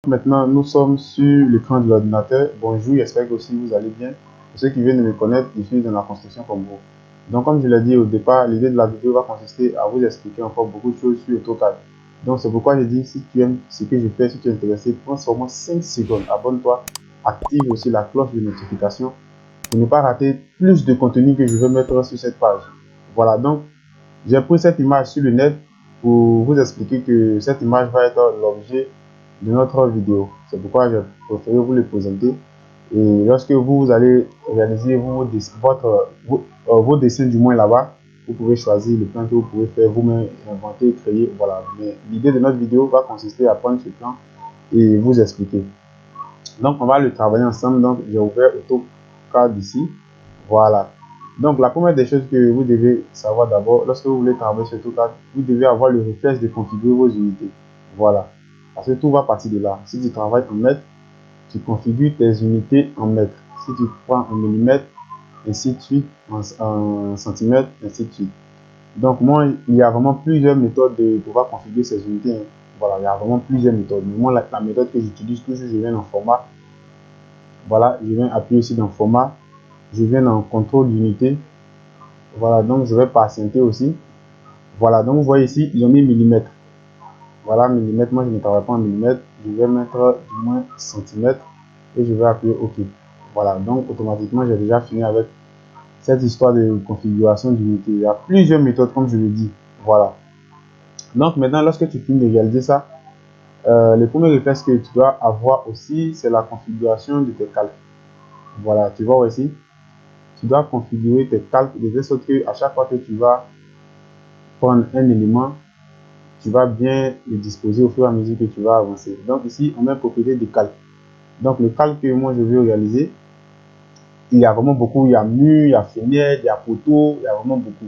Maintenant, nous sommes sur l'écran de l'ordinateur. Bonjour, j'espère que aussi vous allez bien. Pour ceux qui viennent de me connaître, je suis dans la construction comme vous. Donc, comme je l'ai dit au départ, l'idée de la vidéo va consister à vous expliquer encore beaucoup de choses sur AutoCAD. Donc, c'est pourquoi je dis, si tu aimes ce que je fais, si tu es intéressé, prends seulement 5 secondes, abonne-toi, active aussi la cloche de notification pour ne pas rater plus de contenu que je vais mettre sur cette page. Voilà, donc, j'ai pris cette image sur le net pour vous expliquer que cette image va être l'objet de notre vidéo. C'est pourquoi je préfère vous le présenter. Et lorsque vous allez réaliser vos dessins du moins là-bas, vous pouvez choisir le plan que vous pouvez faire vous-même, inventer, créer. Voilà. Mais l'idée de notre vidéo va consister à prendre ce plan et vous expliquer. Donc, on va le travailler ensemble. Donc, j'ai ouvert AutoCAD ici. Voilà. Donc, la première des choses que vous devez savoir d'abord, lorsque vous voulez travailler sur AutoCAD, vous devez avoir le réflexe de configurer vos unités. Voilà. Parce que tout va partir de là. Si tu travailles en mètres, tu configures tes unités en mètres. Si tu prends en millimètres, ainsi de suite, en centimètres, ainsi de suite. Donc, moi, il y a vraiment plusieurs méthodes de pouvoir configurer ces unités. Hein. Voilà, il y a vraiment plusieurs méthodes. Mais moi, la méthode que j'utilise toujours, je viens en format. Voilà, je viens appuyer ici dans format. Je viens dans contrôle d'unité. Voilà, donc je vais patienter aussi. Voilà, donc vous voyez ici, ils ont mis millimètres. Voilà, millimètres, moi je ne travaille pas en millimètres. Je vais mettre du moins centimètres et je vais appuyer OK. Voilà, donc automatiquement j'ai déjà fini avec cette histoire de configuration d'unité. Il y a plusieurs méthodes comme je le dis. Voilà. Donc maintenant, lorsque tu finis de réaliser ça, le premier réflexe que tu dois avoir aussi, c'est la configuration de tes calques. Voilà, tu vois ici, tu dois configurer tes calques de telle sorte que à chaque fois que tu vas prendre un élément, tu vas bien le disposer au fur et à mesure que tu vas avancer. Donc ici, on met propriété de calque. Donc le calque que moi je veux réaliser, il y a vraiment beaucoup. Il y a mur, il y a fenêtre, il y a poteau, il y a vraiment beaucoup.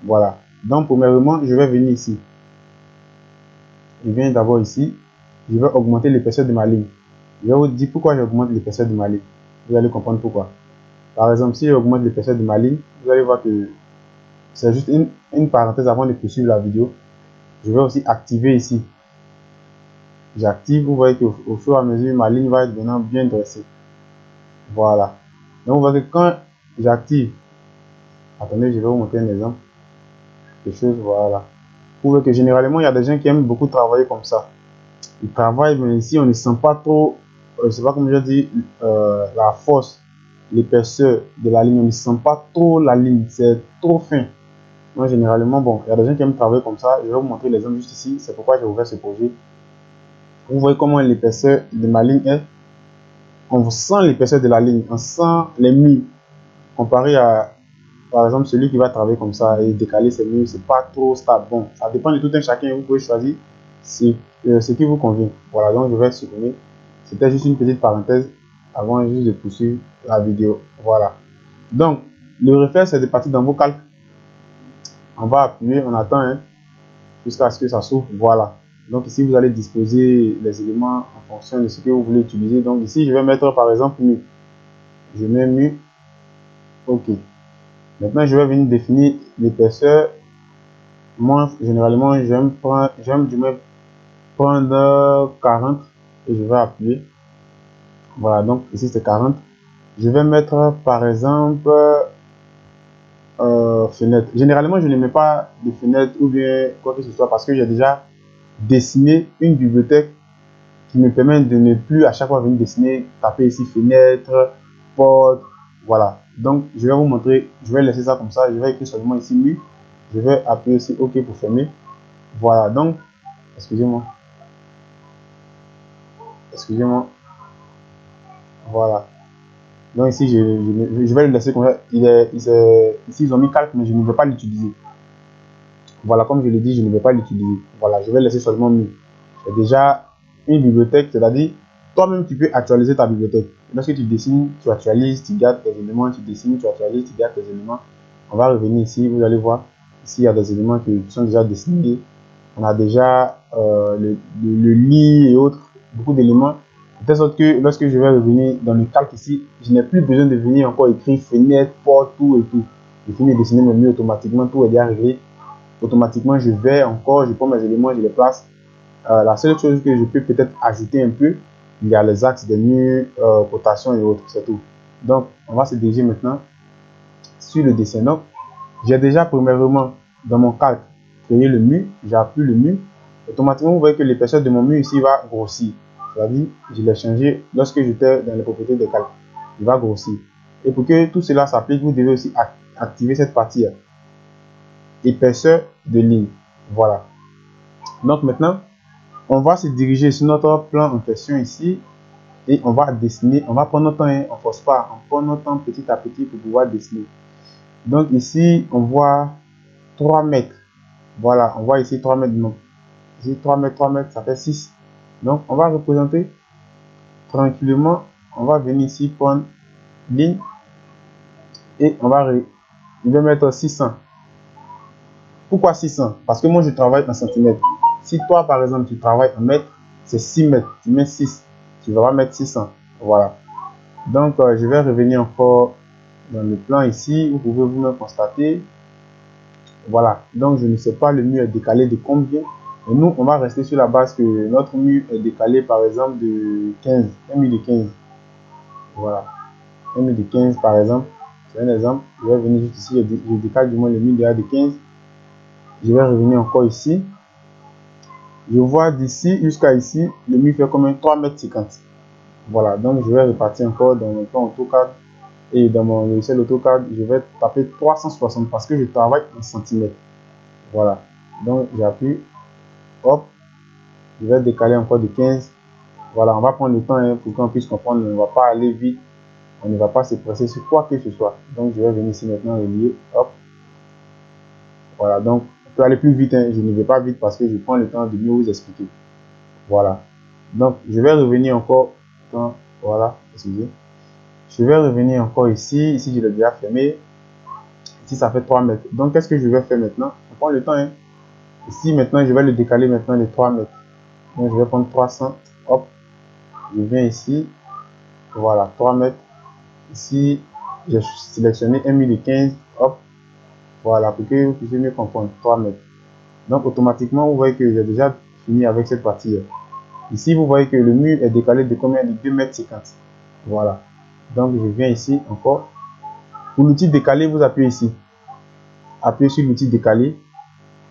Voilà. Donc premièrement, je vais venir ici. Je viens d'abord ici. Je vais augmenter l'épaisseur de ma ligne. Je vais vous dire pourquoi j'augmente l'épaisseur de ma ligne. Vous allez comprendre pourquoi. Par exemple, si j'augmente l'épaisseur de ma ligne, vous allez voir que c'est juste une parenthèse avant de poursuivre la vidéo. Je vais aussi activer ici. J'active, vous voyez qu'au fur et à mesure, ma ligne va être maintenant bien dressée. Voilà. Donc, vous voyez que quand j'active, attendez, je vais vous montrer un exemple. Quelque chose, voilà. Vous voyez que généralement, il y a des gens qui aiment beaucoup travailler comme ça. Ils travaillent, mais ici, on ne sent pas trop, je ne sais pas comment je dis, la force, l'épaisseur de la ligne. On ne sent pas trop la ligne, c'est trop fin. Moi, généralement, bon, il y a des gens qui aiment travailler comme ça. Je vais vous montrer l'exemple juste ici. C'est pourquoi j'ai ouvert ce projet. Vous voyez comment l'épaisseur de ma ligne est. On sent l'épaisseur de la ligne, on sent les murs. Comparé à, par exemple, celui qui va travailler comme ça et décaler ses murs, c'est pas trop stable. Bon, ça dépend de tout un chacun. Vous pouvez choisir ce qui vous convient. Voilà, donc je vais supprimer. C'était juste une petite parenthèse avant juste de poursuivre la vidéo. Voilà. Donc, le réflexe, c'est de partir dans vos calques. On va appuyer, on attend hein, jusqu'à ce que ça s'ouvre. Voilà. Donc ici, vous allez disposer les éléments en fonction de ce que vous voulez utiliser. Donc ici, je vais mettre par exemple mur. Je mets mur. OK. Maintenant, je vais venir définir l'épaisseur. Moi, généralement, j'aime du moins prendre 40 et je vais appuyer. Voilà, donc ici c'est 40. Je vais mettre par exemple fenêtre. Généralement, je ne mets pas de fenêtre ou bien quoi que ce soit parce que j'ai déjà dessiné une bibliothèque qui me permet de ne plus à chaque fois venir dessiner, taper ici fenêtre, porte, voilà. Donc je vais vous montrer, je vais laisser ça comme ça, je vais écrire seulement ici mur, je vais appuyer ici OK pour fermer. Voilà, donc, excusez-moi, voilà. Donc ici, je vais le laisser comme ça, ici ils ont mis calque, mais je ne vais pas l'utiliser. Voilà, comme je l'ai dit, je ne vais pas l'utiliser. Voilà, je vais laisser seulement mur. C'est déjà une bibliothèque, c'est-à-dire toi-même tu peux actualiser ta bibliothèque. Lorsque tu dessines, tu actualises, tu gardes tes éléments, tu dessines, tu actualises, tu gardes tes éléments. On va revenir ici, vous allez voir, ici il y a des éléments qui sont déjà dessinés. On a déjà le lit et autres, beaucoup d'éléments. De telle sorte que lorsque je vais revenir dans le calque ici, je n'ai plus besoin de venir encore écrire fenêtre, porte, tout et tout. Je finis de dessiner mes murs automatiquement, tout est déjà réglé. Automatiquement, je vais encore, je prends mes éléments, je les place. La seule chose que je peux peut-être ajouter un peu, il y a les axes des murs, rotation et autres, c'est tout. Donc, on va se diriger maintenant sur le dessin. Donc, j'ai déjà premièrement dans mon calque créé le mur, j'ai appuyé le mur. Automatiquement, vous voyez que l'épaisseur de mon mur ici va grossir. C'est-à-dire, je l'ai changé lorsque j'étais dans les propriétés de calque. Il va grossir. Et pour que tout cela s'applique, vous devez aussi activer cette partie épaisseur de ligne. Voilà. Donc maintenant, on va se diriger sur notre plan en question ici et on va dessiner. On va prendre notre temps, hein, on ne force pas, on prend notre temps petit à petit pour pouvoir dessiner. Donc ici, on voit 3 mètres. Voilà, on voit ici 3 mètres. Non. Ici 3 mètres, 3 mètres, ça fait 6. Donc on va représenter tranquillement. On va venir ici prendre ligne et on va mettre 600. Pourquoi 600? Parce que moi je travaille en centimètres. Si toi par exemple tu travailles en mètres, c'est 6 mètres. Tu mets 6, tu vas mettre 600. Voilà. Donc je vais revenir encore dans le plan ici. Vous pouvez vous-même constater. Voilà. Donc je ne sais pas le mur est décalé de combien. Et nous on va rester sur la base que notre mur est décalé par exemple de 15. Un mur de 15. Voilà. Un mur de 15 par exemple. C'est un exemple. Je vais venir juste ici. Je décale du moins le mur de 15. Je vais revenir encore ici. Je vois d'ici jusqu'à ici, le mur fait comme 3,50 m. Voilà, donc je vais repartir encore dans mon plan AutoCAD et dans mon logiciel AutoCAD, je vais taper 360 parce que je travaille en centimètres. Voilà, donc j'appuie, hop, je vais décaler encore de 15. Voilà, on va prendre le temps hein, pour qu'on puisse comprendre, on ne va pas aller vite, on ne va pas se presser sur quoi que ce soit. Donc je vais venir ici maintenant relier, hop. Voilà, donc on peut aller plus vite, hein. Je ne vais pas vite parce que je prends le temps de mieux vous expliquer. Voilà. Donc, je vais revenir encore dans, voilà, excusez. Je vais revenir encore ici. Ici, je l'ai déjà fermé. Ici, ça fait 3 mètres. Donc, qu'est-ce que je vais faire maintenant? On prend le temps. Hein. Ici, maintenant, je vais le décaler maintenant de 3 mètres. Donc, je vais prendre 300. Hop. Je viens ici. Voilà, 3 mètres. Ici, j'ai sélectionné 1 mur de 15. Hop. Voilà, pour que vous puissiez mieux comprendre. 3 mètres. Donc, automatiquement, vous voyez que j'ai déjà fini avec cette partie-là. Ici, vous voyez que le mur est décalé de combien? De 2,50 m. Voilà. Donc, je viens ici encore. Pour l'outil décalé, vous appuyez ici. Appuyez sur l'outil décalé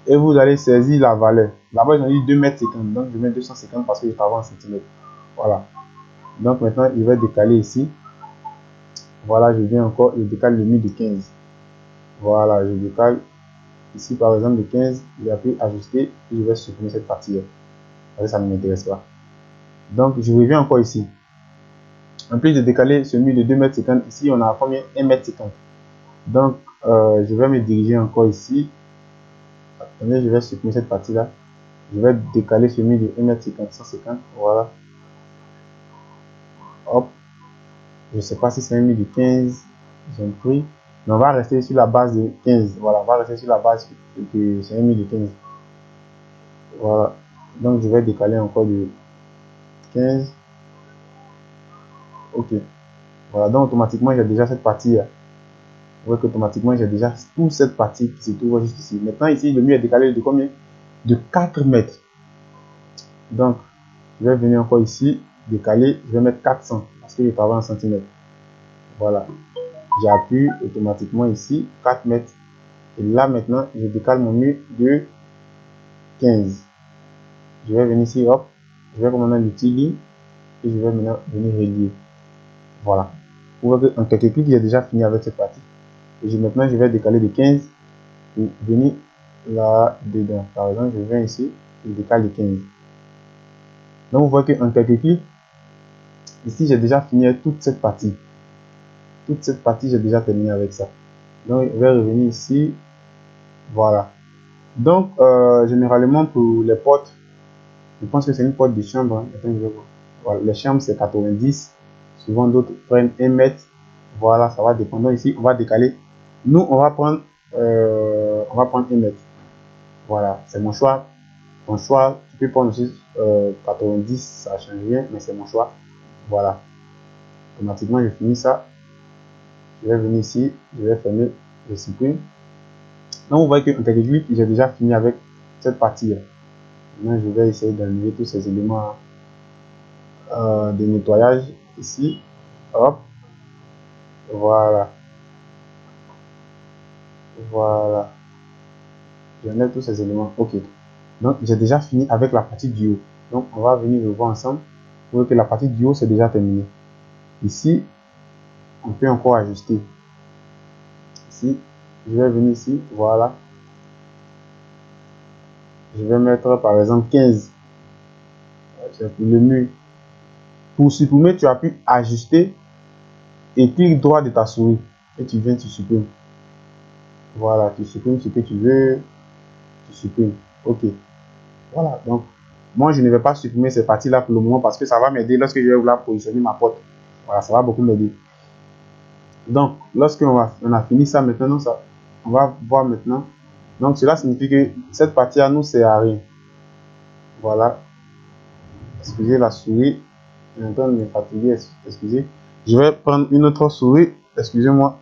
et vous allez saisir la valeur. Là-bas, ils ont dit 2,50 m. Donc, je mets 250 parce que je travaille en centimètres. Voilà. Donc, maintenant, il va décaler ici. Voilà, je viens encore et je décale le mur de 15. Voilà, je décale ici, par exemple, de 15. J'appuie ajuster et je vais supprimer cette partie-là. Parce que ça ne m'intéresse pas. Donc, je reviens encore ici. En plus de décaler ce mur de 2,50 m, ici on a combien? 1,50 m. Donc je vais me diriger encore ici. Attendez, je vais supprimer cette partie là. Je vais décaler ce mur de 1,50 m, 150. Voilà. Hop. Je ne sais pas si c'est un mur de 15. J'ai pris. Mais on va rester sur la base de 15. Voilà, on va rester sur la base que c'est un mur de 15. Voilà. Donc je vais décaler encore de 15. Ok. Voilà, donc automatiquement j'ai déjà cette partie là. Vous voyez qu'automatiquement j'ai déjà toute cette partie qui se trouve juste ici. Maintenant ici le mur est décalé de combien? De 4 mètres. Donc je vais venir encore ici, décaler, je vais mettre 400 parce que je travaille en centimètres. Voilà. J'appuie automatiquement ici, 4 mètres. Et là maintenant je décale mon mur de 15. Je vais venir ici, hop, je vais commander l'outil ligne et je vais maintenant venir relier. Voilà. Vous voyez qu'en quelques clics j'ai déjà fini avec cette partie. Et maintenant je vais décaler de 15 pour venir là dedans. Par exemple, je viens ici, je décale de 15. Donc vous voyez qu'en quelques clics, ici j'ai déjà fini avec toute cette partie. Toute cette partie, j'ai déjà terminé avec ça. Donc je vais revenir ici. Voilà. Donc généralement pour les portes, je pense que c'est une porte de chambre. Hein. Attends, je vais voir. Voilà. Les chambres c'est 90. Souvent d'autres prennent 1 mètre. Voilà, ça va dépendre. Donc, ici, on va décaler. Nous, on va prendre 1 mètre. Voilà, c'est mon choix. Ton choix, tu peux prendre aussi 90, ça ne change rien, mais c'est mon choix. Voilà. Automatiquement, je finis ça. Je vais venir ici, je vais fermer, je supprime. Donc, vous voyez qu'en quelques clics, j'ai déjà fini avec cette partie-là. Maintenant, je vais essayer d'enlever tous ces éléments de nettoyage ici. Hop, voilà. Voilà. J'enlève tous ces éléments. Ok. Donc, j'ai déjà fini avec la partie du haut. Donc, on va venir le voir ensemble. Vous voyez que la partie du haut, c'est déjà terminé. Ici, on peut encore ajuster. Ici, je vais venir ici. Voilà. Je vais mettre, par exemple, 15. C'est pour le mur. Pour supprimer, tu appuies ajuster et clic droit de ta souris. Et tu viens, tu supprimes. Voilà, tu supprimes ce que tu veux. Tu supprimes. Ok. Voilà. Donc, moi, je ne vais pas supprimer ces parties-là pour le moment parce que ça va m'aider lorsque je vais vouloir positionner ma porte. Voilà, ça va beaucoup m'aider. Donc, lorsqu'on a fini ça maintenant, on va voir maintenant. Donc, cela signifie que cette partie à nous, c'est à rien. Voilà. Excusez la souris. Je suis en train de me fatiguer. Excusez. Je vais prendre une autre souris. Excusez-moi.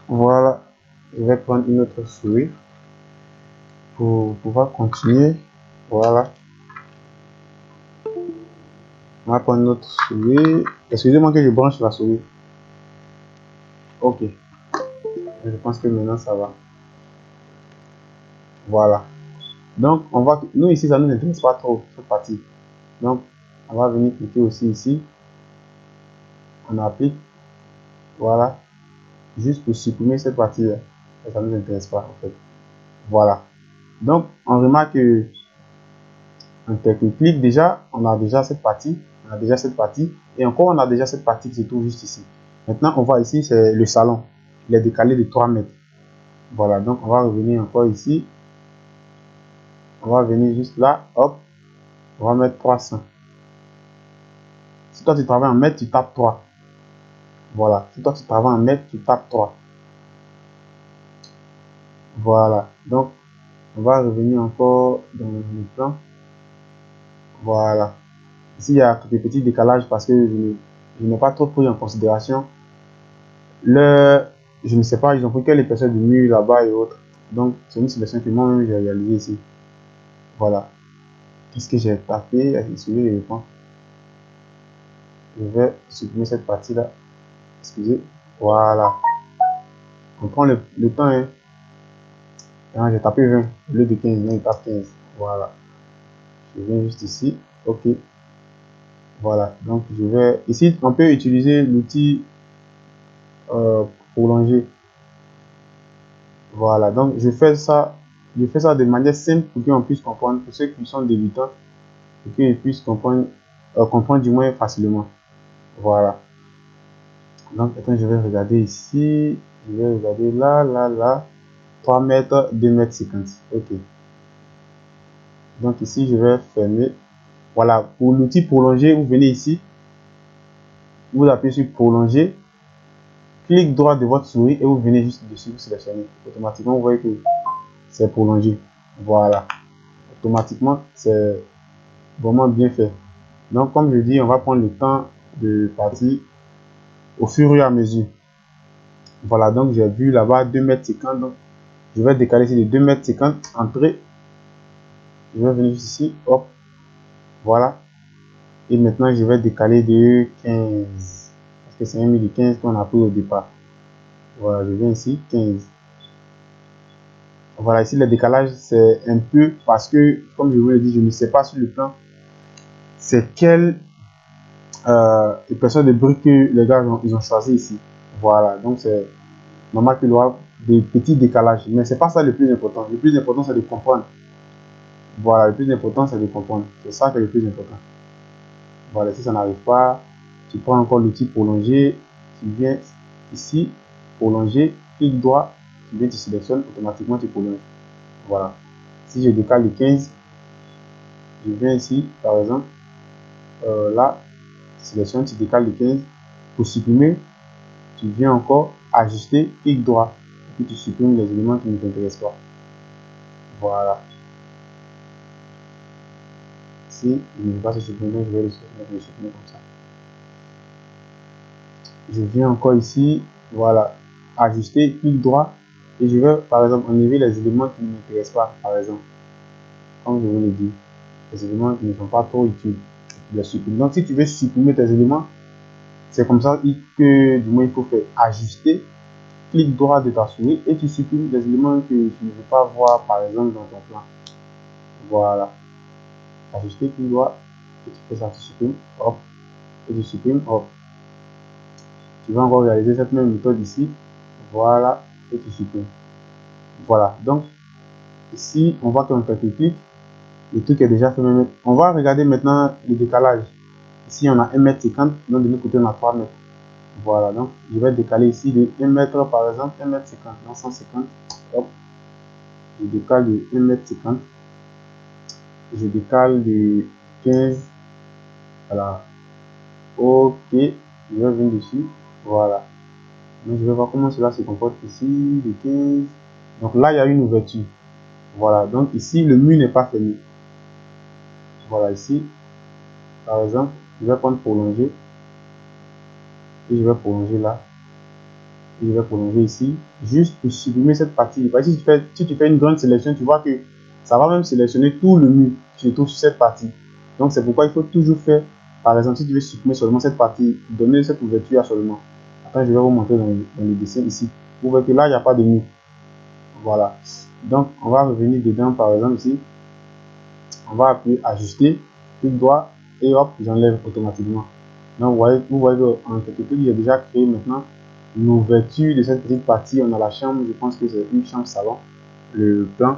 Voilà. Je vais prendre une autre souris pour pouvoir continuer. Voilà. On va prendre une autre souris. Excusez-moi que je branche la souris. Ok. Je pense que maintenant ça va. Voilà. Donc, on va, nous ici, ça ne nous intéresse pas trop, cette partie. Donc, on va venir cliquer aussi ici. On applique. Voilà. Juste pour supprimer cette partie-là. Ça ne nous intéresse pas, en fait. Voilà. Donc, on remarque que on clique déjà, on a déjà cette partie. On a déjà cette partie. Et encore, on a déjà cette partie qui se trouve juste ici. Maintenant, on voit ici, c'est le salon. Il est décalé de 3 mètres. Voilà. Donc, on va revenir encore ici. On va venir juste là. Hop. On va mettre 300. Si toi, tu travailles en mètres, tu tapes 3. Voilà. Si toi, tu travailles en mètres, tu tapes 3. Voilà. Donc, on va revenir encore dans le plan. Voilà. Ici, il y a des petits décalages parce que je n'ai pas trop pris en considération. Je ne sais pas, ils ont pris quelle épaisseur du mur là-bas et autres. Donc, c'est une sélection que moi-même j'ai réalisée ici. Voilà. Qu'est-ce que j'ai tapé? Excusez le temps. Je vais supprimer cette partie-là. Excusez. Voilà. On prend le temps. Hein. J'ai tapé 20 au lieu de 15. Non, il tape 15. Voilà. Je viens juste ici. OK. Voilà. Donc, je vais... Ici, on peut utiliser l'outil prolonger. Voilà. Donc, je fais ça de manière simple pour qu'on puisse comprendre. Pour ceux qui sont débutants, pour qu'ils puissent comprendre, comprendre du moins facilement. Voilà. Donc, attends, je vais regarder ici. Je vais regarder là. 3 mètres, 2 mètres 50. OK. Donc, ici, je vais fermer. Voilà. Pour l'outil prolonger, vous venez ici. Vous appuyez sur prolonger. Clic droit de votre souris et vous venez juste dessus, vous sélectionnez. Automatiquement, vous voyez que c'est prolongé. Voilà. Automatiquement, c'est vraiment bien fait. Donc, comme je dis, on va prendre le temps de partir au fur et à mesure. Voilà, donc j'ai vu là-bas 2,50 m. Donc, je vais décaler ici de 2,50 m. Entrée. Je vais venir ici. Hop. Voilà. Et maintenant, je vais décaler de 15. Parce que c'est un mur de 15 qu'on a pris au départ. Voilà, je viens ici, 15. Voilà, ici le décalage, c'est un peu parce que, comme je vous l'ai dit, je ne sais pas sur le plan, c'est quelle épaisseur de briques que les gars ils ont choisi ici. Voilà, donc c'est normal qu'il y aura des petits décalages, mais c'est pas ça le plus important. Le plus important, c'est de comprendre. Voilà, le plus important, c'est de comprendre. C'est ça qui est le plus important. Voilà, si ça n'arrive pas, tu prends encore l'outil prolonger, tu viens ici, prolonger, clic droit, tu viens, tu sélectionnes, automatiquement tu prolonges. Voilà. Si je décale de 15, je viens ici, par exemple, là, sélectionne, tu décales de 15. Pour supprimer, tu viens encore ajuster, clic droit, et puis tu supprimes les éléments qui ne t'intéressent pas. Voilà. Si je ne veux pas se supprimer, je vais le supprimer comme ça. Je viens encore ici, voilà, ajuster, clic droit, et je vais, par exemple, enlever les éléments qui ne m'intéressent pas, par exemple. comme je vous l'ai dit, les éléments qui ne sont pas trop utiles, tu les supprimes. Donc si tu veux supprimer tes éléments, c'est comme ça que du moins il faut faire ajuster, clic droit de ta souris et tu supprimes des éléments que tu ne veux pas voir par exemple dans ton plan. Voilà, ajuster, clic droit et tu fais ça, tu supprimes, hop, et tu supprimes, hop. Tu vas encore réaliser cette même méthode ici, voilà, et tu supprimes. Voilà, donc ici on voit qu'on fait clic, le truc est déjà fait. On va regarder maintenant le décalage. Ici on a 1,50 m, donc de l'autre côté on a 3 mètres. Voilà, donc je vais décaler ici de 1 mètre par exemple, 1,50 m, donc 150, hop, je décale de 1,50 m, je décale de 15, voilà, ok, je vais venir dessus, voilà, donc je vais voir comment cela se comporte ici, de 15, donc là il y a une ouverture, voilà, donc ici le mur n'est pas fermé, voilà, ici, par exemple, je vais prendre prolonger, et je vais prolonger là, et je vais prolonger ici, juste pour supprimer cette partie. Parce que si tu fais une grande sélection, tu vois que ça va même sélectionner tout le mur qui se trouve sur cette partie. Donc c'est pourquoi il faut toujours faire, par exemple, si tu veux supprimer seulement cette partie, donner cette ouverture à seulement. Attends, je vais vous montrer dans le dessin ici. Vous voyez que là, il n'y a pas de mur. Voilà. Donc on va revenir dedans, par exemple ici. On va appuyer ajuster, clic droit, et hop, j'enlève automatiquement. Donc vous voyez en quelque part, il a déjà créé maintenant l'ouverture de cette petite partie. On a la chambre, je pense que c'est une chambre salon. Le plan,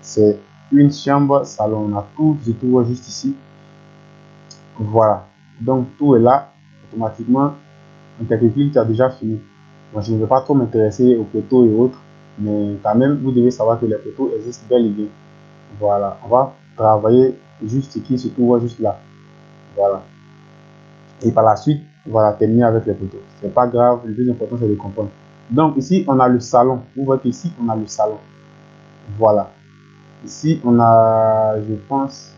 c'est une chambre salon. On a tout, je trouve juste ici. Voilà. Donc tout est là, automatiquement. En quelques clics, tu as déjà fini. Moi, je ne vais pas trop m'intéresser aux photos et autres, mais quand même, vous devez savoir que les photos existent bel et bien. Voilà. On va travailler juste qui se trouve juste là. Voilà. Et par la suite, voilà, terminer avec les photos. C'est pas grave, le plus important c'est de comprendre. Donc ici, on a le salon. Vous voyez qu'ici, on a le salon. Voilà. Ici, on a, je pense,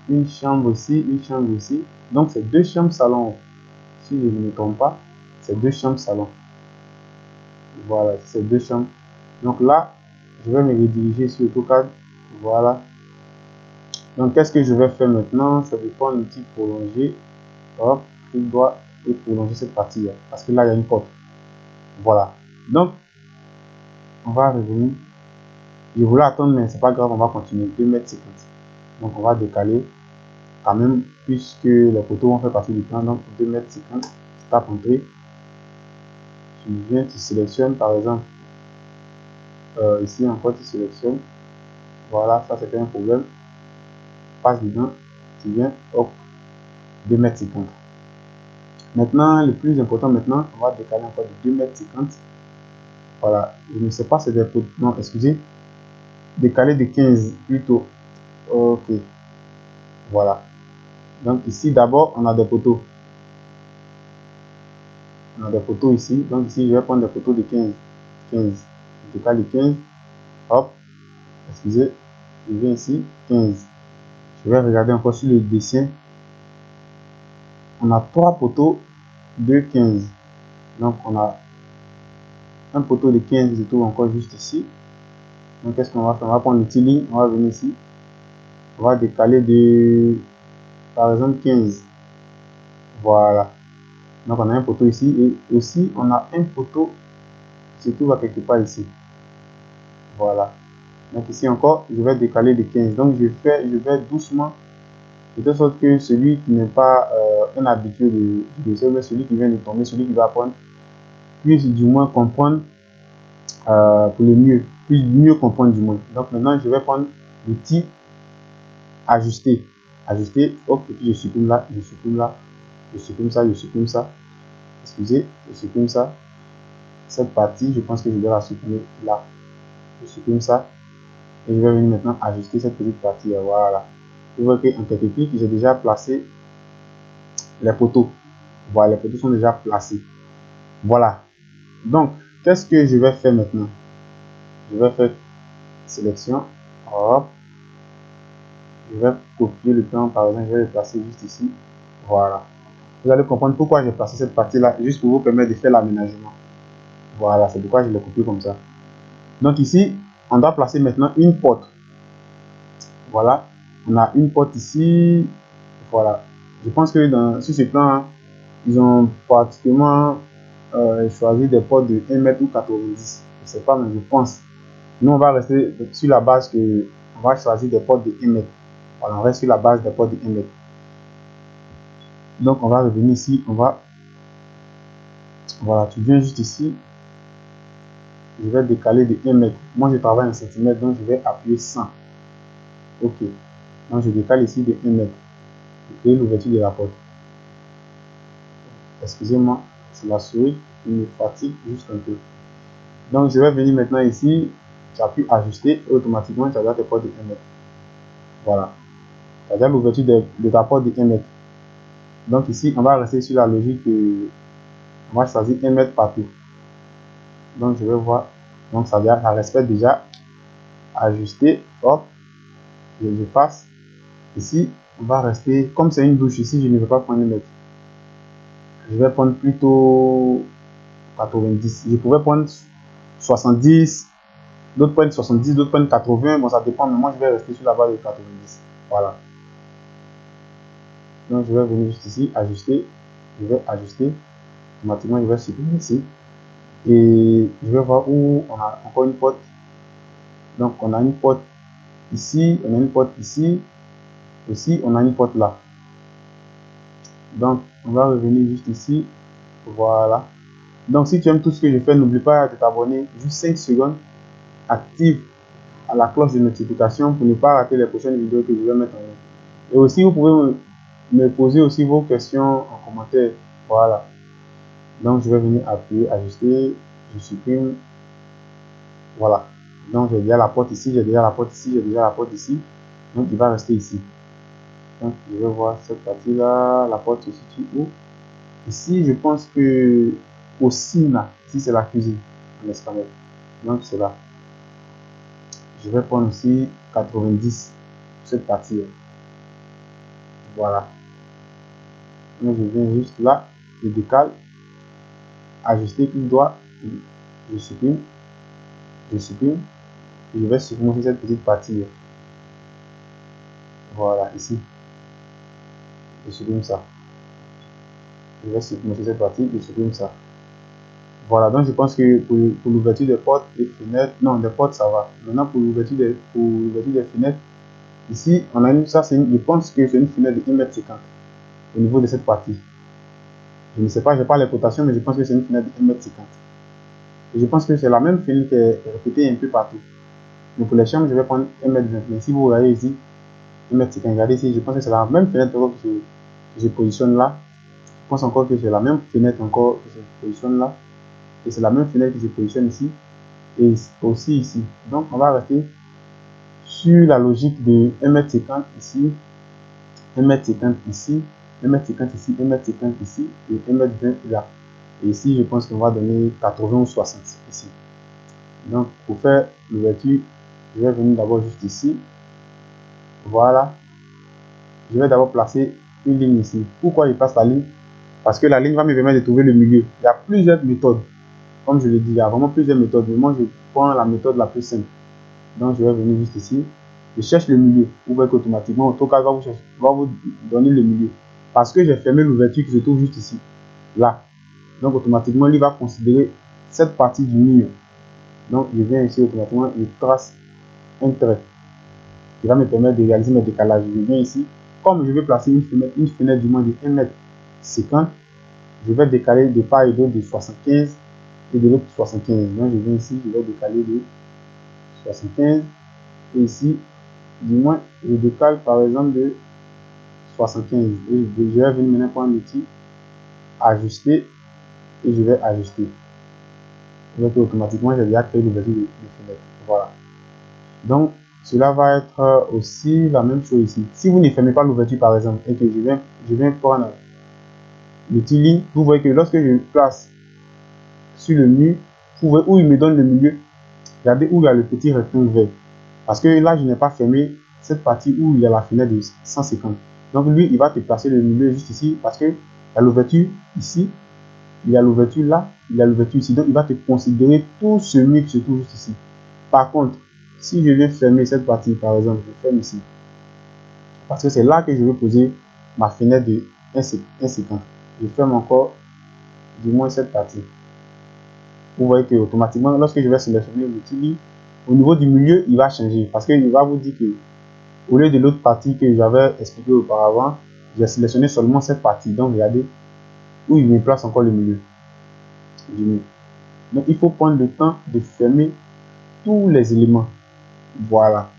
une chambre ici, une chambre ici. Donc c'est deux chambres salon. Si je ne me trompe pas, c'est deux chambres salon. Voilà, c'est deux chambres. Donc là, je vais me rediriger sur AutoCAD. Voilà. Donc qu'est-ce que je vais faire maintenant? Ça dépend un petit prolongé. Hop, clic droit et prolonger cette partie là, parce que là il y a une porte. Voilà, donc on va revenir. Je voulais attendre, mais c'est pas grave, on va continuer. 2,50 m. Donc on va décaler quand même, puisque les photos vont faire partie du plan. Donc 2,50 m, tape entrée. Tu viens, tu sélectionnes par exemple ici encore, tu sélectionnes. Voilà, ça c'était un problème. Passe dedans, tu viens, hop, 2,50 m. Maintenant, le plus important maintenant, on va décaler encore de 2,50 m. Voilà, je ne sais pas si c'est des photos. Non, excusez, décaler de 15 plutôt. Ok, voilà. Donc ici d'abord on a des photos. On a des photos ici. Donc ici je vais prendre des photos de 15. 15. Je décale de 15. Hop. Excusez. Je viens ici. 15. Je vais regarder encore sur le dessin. On a trois photos de 15. Donc on a un photo de 15 je trouve encore juste ici. Donc qu'est-ce qu'on va faire? On va prendre le petit ligne. On va venir ici. On va décaler de par exemple 15. Voilà. Donc on a un poteau ici et aussi on a un poteau qui se trouve à quelque part ici. Voilà. Donc ici encore, je vais décaler de 15. Donc je vais doucement, de telle sorte que celui qui n'est pas un habitué de mais celui qui vient de tomber, celui qui va apprendre, puisse du moins comprendre pour le mieux, puisse mieux comprendre du moins. Donc maintenant je vais prendre l'outil ajuster. Ajuster, hop, et puis je supprime là, je supprime là, je supprime ça, je supprime ça. Excusez, je supprime ça. Cette partie, je pense que je vais la supprimer là. Je supprime ça. Et je vais venir maintenant ajuster cette petite partie. Voilà. Vous voyez qu'en quelques clics, j'ai déjà placé les poteaux. Voilà, les poteaux sont déjà placés. Voilà. Donc, qu'est-ce que je vais faire maintenant? Je vais faire sélection. Hop. Je vais copier le plan, par exemple, je vais le placer juste ici. Voilà. Vous allez comprendre pourquoi j'ai placé cette partie-là, juste pour vous permettre de faire l'aménagement. Voilà, c'est pourquoi je l'ai copié comme ça. Donc ici, on doit placer maintenant une porte. Voilà, on a une porte ici. Voilà, je pense que sur ce plan, hein, ils ont pratiquement choisi des portes de 1 m ou 90. Je sais pas, mais je pense. Nous, on va rester sur la base que on va choisir des portes de 1 m. Voilà, on reste sur la base des portes de 1 m. Donc, on va revenir ici. Voilà, tu viens juste ici. Je vais décaler de 1 m. Moi, je travaille en centimètres, donc je vais appuyer 100. Ok. Donc, je décale ici de 1 m pour créer l'ouverture de la porte. Excusez-moi, c'est la souris qui me fatigue juste un peu. Donc, je vais venir maintenant ici. Tu appuies ajuster et automatiquement, tu as déjà tes portes de 1 m. Voilà. Tu as déjà l'ouverture de ta porte de 1 m. Donc, ici, on va rester sur la logique que on va choisir 1 m partout. Donc, je vais voir. Donc, ça respecte déjà. Ajuster. Hop. Je passe. Ici, on va rester. Comme c'est une douche ici, je ne vais pas prendre 1 m. Je vais prendre plutôt 90. Je pourrais prendre 70. D'autres prennent 70, d'autres prennent 80. Bon, ça dépend, mais moi, je vais rester sur la base de 90. Voilà. Donc, je vais venir juste ici, ajuster. Je vais ajuster. Automatiquement, je vais supprimer ici. Et je vais voir où on a encore une porte. Donc, on a une porte ici, on a une porte ici. Aussi, on a une porte là. Donc, on va revenir juste ici. Voilà. Donc, si tu aimes tout ce que je fais, n'oublie pas de t'abonner. Juste 5 secondes. Active à la cloche de notification pour ne pas rater les prochaines vidéos que je vais mettre en ligne. Et aussi, vous pouvez me poser aussi vos questions en commentaire. Voilà. Donc, je vais venir appuyer, ajuster. Je supprime. Voilà. Donc, j'ai déjà la porte ici, j'ai déjà la porte ici, j'ai déjà la porte ici. Donc, il va rester ici. Donc, je vais voir cette partie-là. La porte se situe où? Ici, je pense que aussi là, si c'est la cuisine en espagnol. Donc, c'est là. Je vais prendre aussi 90 cette partie. Voilà. Donc, je viens juste là, je décale, ajuster clic droit, je supprime, et je vais supprimer cette petite partie. Voilà, ici. Je supprime ça. Je vais supprimer cette partie, je supprime ça. Voilà, donc je pense que pour l'ouverture des portes et fenêtres, non, des portes ça va. Maintenant pour l'ouverture des fenêtres, ici on a une, ça c'est je pense que c'est une fenêtre de 1 m 50 au niveau de cette partie. Je ne sais pas, je n'ai pas les cotations, mais je pense que c'est une fenêtre de 1 m 50. Et je pense que c'est la même fenêtre qui est répétée un peu partout. Mais pour les chambres, je vais prendre 1 m 20. Mais si vous regardez ici, 1 m 50, regardez ici, je pense que c'est la même fenêtre que je positionne là. Je pense encore que c'est la même fenêtre encore que je positionne là. Et c'est la même fenêtre qui se positionne ici et aussi ici. Donc on va rester sur la logique de 1 m 50 ici, 1 m 50 ici, 1 m 50 ici, 1 m 50 ici et 1 m 20 là. Et ici je pense qu'on va donner 80 ou 60 ici. Donc pour faire l'ouverture, je vais venir d'abord juste ici. Voilà. Je vais d'abord placer une ligne ici. Pourquoi je place la ligne? Parce que la ligne va me permettre de trouver le milieu. Il y a plusieurs méthodes. Comme je l'ai dit, il y a vraiment plusieurs méthodes. Mais moi, je prends la méthode la plus simple. Donc, je vais venir juste ici. Je cherche le milieu. Vous voyez qu'automatiquement, AutoCAD va vous donner le milieu. Parce que j'ai fermé l'ouverture qui se trouve juste ici. Là. Donc, automatiquement, il va considérer cette partie du mur. Donc, je viens ici automatiquement, je trace un trait qui va me permettre de réaliser mes décalages. Je viens ici. Comme je vais placer une fenêtre du moins de 1 m 50, je vais décaler de part et d'autre de 75 et de l'autre 75. Donc je viens ici, je vais décaler de 75 et ici, du moins, je décale par exemple de 75. Et je vais venir maintenant prendre l'outil ajuster et je vais ajuster. Donc automatiquement, j'ai déjà créé l'ouverture de fenêtre. Voilà. Donc cela va être aussi la même chose ici. Si vous ne fermez pas l'ouverture par exemple et que je viens prendre l'outil ligne, vous voyez que lorsque je place sur le mur, vous voyez où il me donne le milieu. Regardez où il y a le petit rectangle vert. Parce que là, je n'ai pas fermé cette partie où il y a la fenêtre de 150. Donc lui, il va te placer le milieu juste ici parce que il y a l'ouverture ici, il y a l'ouverture là, il y a l'ouverture ici. Donc il va te considérer tout ce mur qui se trouve juste ici. Par contre, si je viens fermer cette partie, par exemple, je ferme ici. parce que c'est là que je vais poser ma fenêtre de 1,50. Je ferme encore du moins cette partie. Vous voyez que automatiquement, lorsque je vais sélectionner l'outil ligne, au niveau du milieu, il va changer parce qu'il va vous dire que au lieu de l'autre partie que j'avais expliqué auparavant, j'ai sélectionné seulement cette partie. Donc regardez où il me place encore le milieu du milieu. Donc il faut prendre le temps de fermer tous les éléments. Voilà,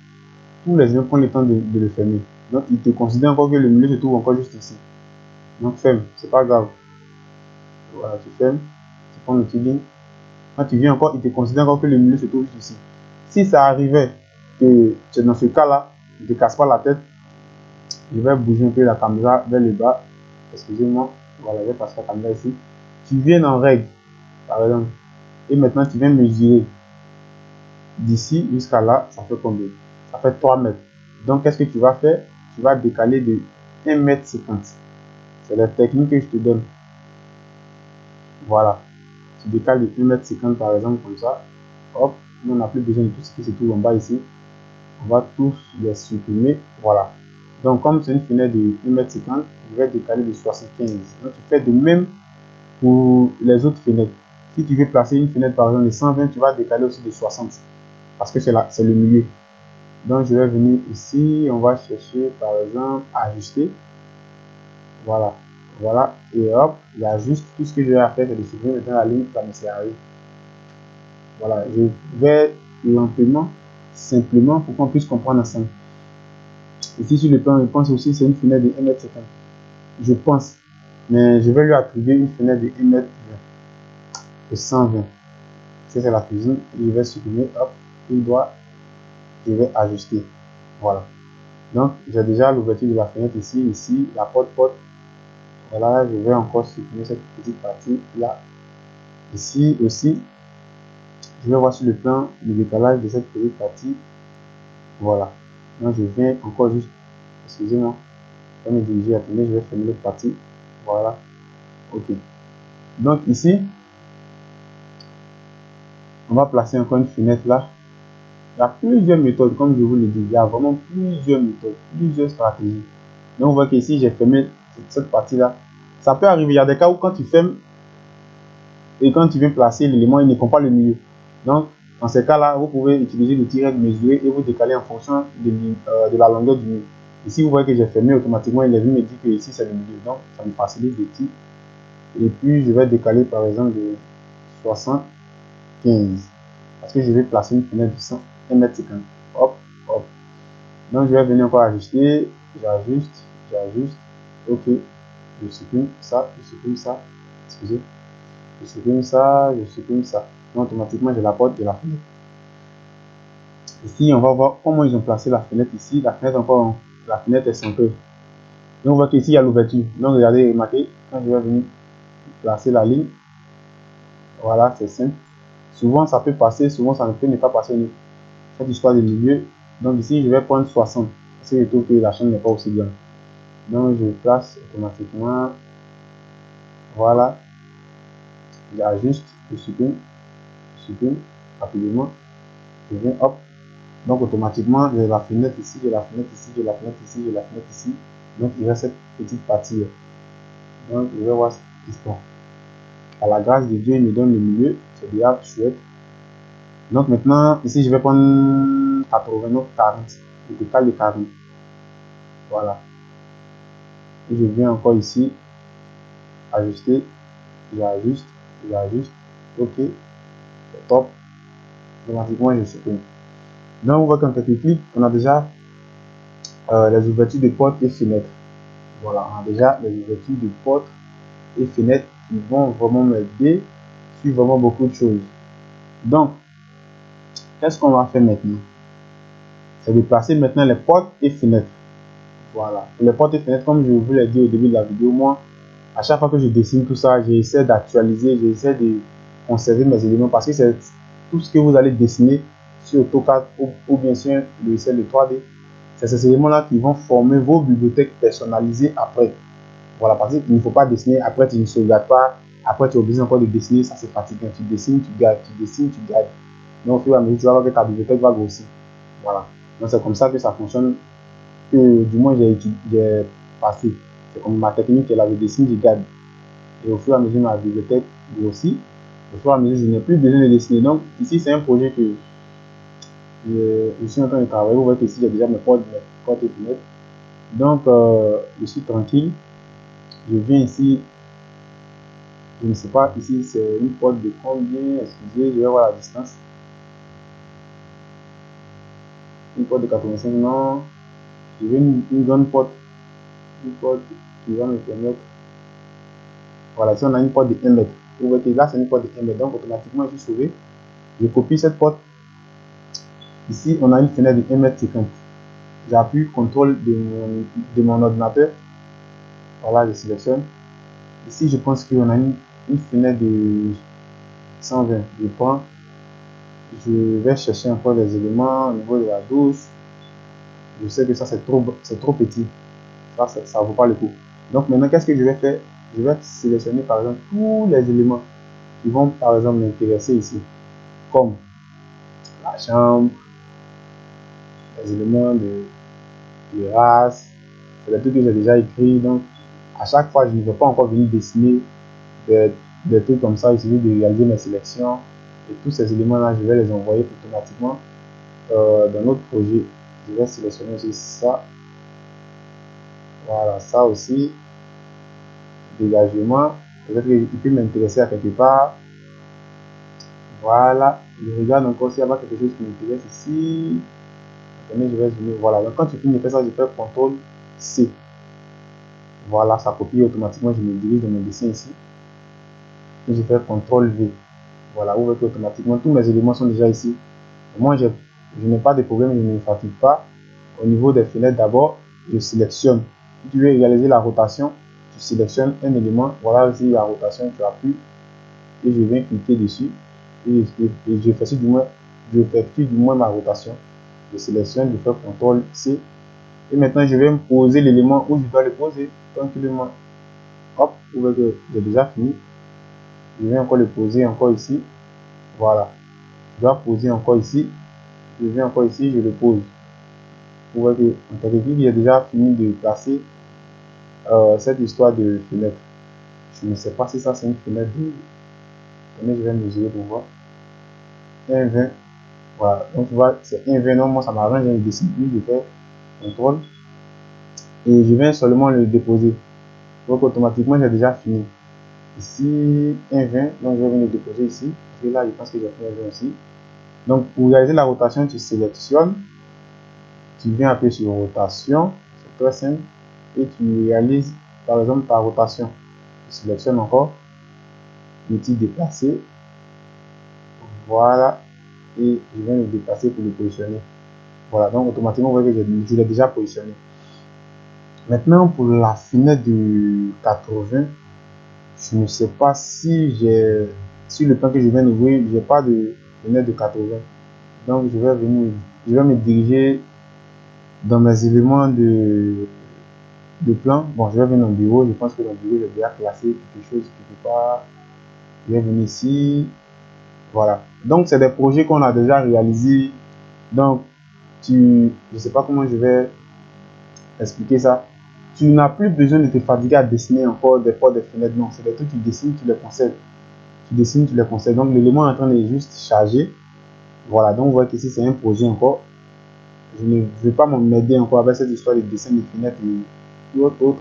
tous les éléments, prendre le temps de le fermer. Donc il te considère encore que le milieu se trouve encore juste ici. Donc ferme, c'est pas grave. Voilà, tu fermes, tu prends l'outil ligne. Quand tu viens encore, il te considère encore que le milieu se trouve juste ici. Si ça arrivait que c'est dans ce cas-là, ne te casse pas la tête, je vais bouger un peu la caméra vers le bas. Excusez-moi, voilà, je vais passer la caméra ici. Tu viens en règle, par exemple, et maintenant tu viens mesurer d'ici jusqu'à là, ça fait combien? Ça fait 3 mètres. Donc, qu'est-ce que tu vas faire? Tu vas décaler de 1,50 m. C'est la technique que je te donne. Voilà. Tu décales de 1,50 m par exemple, comme ça. Hop, on n'a plus besoin de tout ce qui se trouve en bas ici. On va tous les supprimer. Voilà. Donc, comme c'est une fenêtre de 1,50 m, je vais décaler de 75. Donc, tu fais de même pour les autres fenêtres. Si tu veux placer une fenêtre par exemple de 120, tu vas décaler aussi de 60. Parce que c'est le milieu. Donc, je vais venir ici. On va chercher par exemple ajuster. Voilà. Voilà. Et hop, j'ajuste. Tout ce que je vais faire, c'est de supprimer maintenant la ligne qui me servir. Voilà. Je vais lentement, simplement, pour qu'on puisse comprendre ensemble. Ici, sur le plan, je pense aussi c'est une fenêtre de 1,50 m. Je pense. Mais je vais lui attribuer une fenêtre de 1,20 m. De 120. C'est la cuisine. Je vais supprimer. Hop. Il doit. Je vais ajuster. Voilà. Donc, j'ai déjà l'ouverture de la fenêtre ici. Ici, la porte. Voilà. Je vais encore supprimer cette petite partie là. Ici aussi. Je vais voir sur le plan le décalage de cette petite partie. Voilà. Donc, je viens encore juste. Excusez-moi. Je vais me diriger. Attendez, je vais fermer l'autre partie. Voilà. Ok. Donc ici, on va placer encore une fenêtre là. Il y a plusieurs méthodes, comme je vous l'ai dit. Il y a vraiment plusieurs méthodes, plusieurs stratégies. Donc on voit qu'ici, j'ai fermé cette partie là. Ça peut arriver, il y a des cas où quand tu fermes et quand tu viens placer l'élément, il ne prend pas le milieu. Donc dans ces cas là, vous pouvez utiliser l'outil règle mesurer et vous décaler en fonction de la longueur du mur. Ici, vous voyez que j'ai fermé automatiquement, il est venu me dire que ici c'est le milieu. Donc ça me facilite le tir. Et puis je vais décaler par exemple de 75 parce que je vais placer une fenêtre de 1,50 m. Hop, hop. Donc je vais venir encore ajuster, j'ajuste, ok, je supprime ça, excusez, je supprime ça, donc automatiquement j'ai la porte de la fenêtre. Ici on va voir comment ils ont placé la fenêtre ici, la fenêtre est centrée. Donc on voit qu'ici il y a l'ouverture. Donc regardez, remarquez, quand je vais venir placer la ligne, voilà, c'est simple. Souvent ça peut passer, souvent ça ne peut ne pas passer cette histoire de milieu. Donc ici je vais prendre 60 parce que je trouve que la chambre n'est pas aussi grande. Donc je place automatiquement. Voilà. J'ajuste, je supprime rapidement. Je viens hop. Donc automatiquement j'ai la fenêtre ici, j'ai la fenêtre ici, j'ai la fenêtre ici, j'ai la fenêtre ici. Donc il reste cette petite partie là. Donc je vais voir ce qui se passe. À la grâce de Dieu, il me donne le milieu. C'est déjà chouette. Donc maintenant, ici, je vais prendre 89, 40. Le total de 40. Voilà. Et je viens encore ici. Ajuster. J'ajuste. Ok. C'est top. Automatiquement, je supprime. Donc, on voit qu'en quelques clics, on a déjà les ouvertures de portes et fenêtres. Voilà. On a déjà les ouvertures de portes et fenêtres qui vont vraiment m'aider sur vraiment beaucoup de choses. Donc, qu'est-ce qu'on va faire maintenant? C'est de placer maintenant les portes et fenêtres. Voilà. Pour les portes et fenêtres, comme je vous l'ai dit au début de la vidéo, moi, à chaque fois que je dessine tout ça, j'essaie d'actualiser, j'essaie de conserver mes éléments parce que c'est tout ce que vous allez dessiner sur AutoCAD ou bien sûr le logiciel de 3D. C'est ces éléments-là qui vont former vos bibliothèques personnalisées après. Voilà, parce qu'il ne faut pas dessiner, après tu ne sauvegardes pas, après tu es obligé encore de dessiner, ça c'est fatigant. Tu dessines, tu gardes, tu dessines, tu gardes. Donc au fur et à mesure, tu vas voir que ta bibliothèque va grossir. Voilà. Donc c'est comme ça que ça fonctionne que du moins j'ai passé. C'est comme ma technique, elle avait dessiné, je garde. Et au fur et à mesure, ma bibliothèque grossit. Au fur et à mesure, je n'ai plus besoin de dessiner. Donc, ici, c'est un projet que je suis en train de travailler. Vous voyez qu'ici, j'ai déjà mes portes et fenêtres. Donc, je suis tranquille. Je viens ici. Je ne sais pas, ici, c'est une porte de combien? Excusez, je vais voir la distance. Une porte de 85, non. Je veux une grande porte. Une porte qui va me permettre. Voilà, si on a une porte de 1 mètre. Vous voyez que là, c'est une porte de 1 mètre. Donc, automatiquement, je suis sauvé. Je copie cette porte. Ici, on a une fenêtre de 1 mètre 50. J'appuie CTRL de mon ordinateur. Voilà, je sélectionne. Ici, je pense qu'on a une fenêtre de 120. Je prends. Je vais chercher encore des éléments au niveau de la douche. Je sais que ça, c'est trop petit. Ça ne vaut pas le coup. Donc, maintenant, qu'est-ce que je vais faire? Je vais sélectionner, par exemple, tous les éléments qui vont, par exemple, m'intéresser ici. Comme la chambre, les éléments de race, c'est des trucs que j'ai déjà écrit. Donc, à chaque fois, je ne vais pas encore venir dessiner des trucs comme ça. Il suffit de réaliser mes sélections. Et tous ces éléments-là, je vais les envoyer automatiquement dans notre projet. Je vais sélectionner aussi ça. Voilà, ça aussi. Dégagement. Peut-être qu'il peut m'intéresser à quelque part. Voilà. Je regarde encore s'il y a quelque chose qui m'intéresse ici. Attendez, je vais zoomer. Voilà. Donc, quand tu finis de faire ça, je fais CTRL C. Voilà, ça copie automatiquement. Je me dirige dans mon dessin ici. Et je fais CTRL V. Voilà, vous voyez qu'automatiquement, tous mes éléments sont déjà ici. Moi, je n'ai pas de problème, je ne me fatigue pas. Au niveau des fenêtres, d'abord, je sélectionne. Si tu veux réaliser la rotation, tu sélectionnes un élément. Voilà ici la rotation, tu appuies. Et je viens cliquer dessus. Et j'effectue du moins ma rotation. Je sélectionne, je fais CTRL C. Et maintenant, je vais me poser l'élément où je dois le poser tranquillement. Hop, vous voyez que j'ai déjà fini. Je vais encore le poser encore ici. Voilà. Je dois poser encore ici. Je viens encore ici, je le pose. Vous voyez que en tant que j'ai déjà fini de placer cette histoire de fenêtre. Je ne sais pas si ça c'est une fenêtre de. Attendez, je vais mesurer pour voir. 1,20. Voilà. Donc tu vois, c'est 1,20. Non, moi ça m'arrange, je ne décide plus, je fais CTRL. Et je viens seulement le déposer. Donc automatiquement j'ai déjà fini. Ici 1,20. Donc je vais venir le déposer ici. Et là, je pense que j'ai fait 1,20 aussi. Donc pour réaliser la rotation, tu sélectionnes. Tu viens appuyer sur rotation. C'est très simple. Et tu réalises par exemple ta rotation. Je sélectionne encore l'outil déplacer. Voilà. Et je viens le déplacer pour le positionner. Voilà. Donc automatiquement, vous voyez que je l'ai déjà positionné. Maintenant, pour la fenêtre de 80, je ne sais pas si j'ai sur le plan que je viens d'ouvrir, j'ai pas de fenêtre de 80. Donc je vais me diriger dans mes éléments de plan. Bon, je vais venir dans le bureau. Je pense que dans le bureau, j'ai déjà classé quelque chose quelque part. Je vais venir ici. Voilà. Donc, c'est des projets qu'on a déjà réalisés. Donc, je ne sais pas comment je vais expliquer ça. Tu n'as plus besoin de te fatiguer à dessiner encore des portes, des fenêtres. Non, c'est des trucs que tu dessines, tu les conserves. Tu dessines, tu les conserves. Donc, l'élément est en train de juste charger. Voilà. Donc, vous voyez qu'ici, c'est un projet encore. Je ne vais pas m'aider encore avec cette histoire de dessin de fenêtres et autre.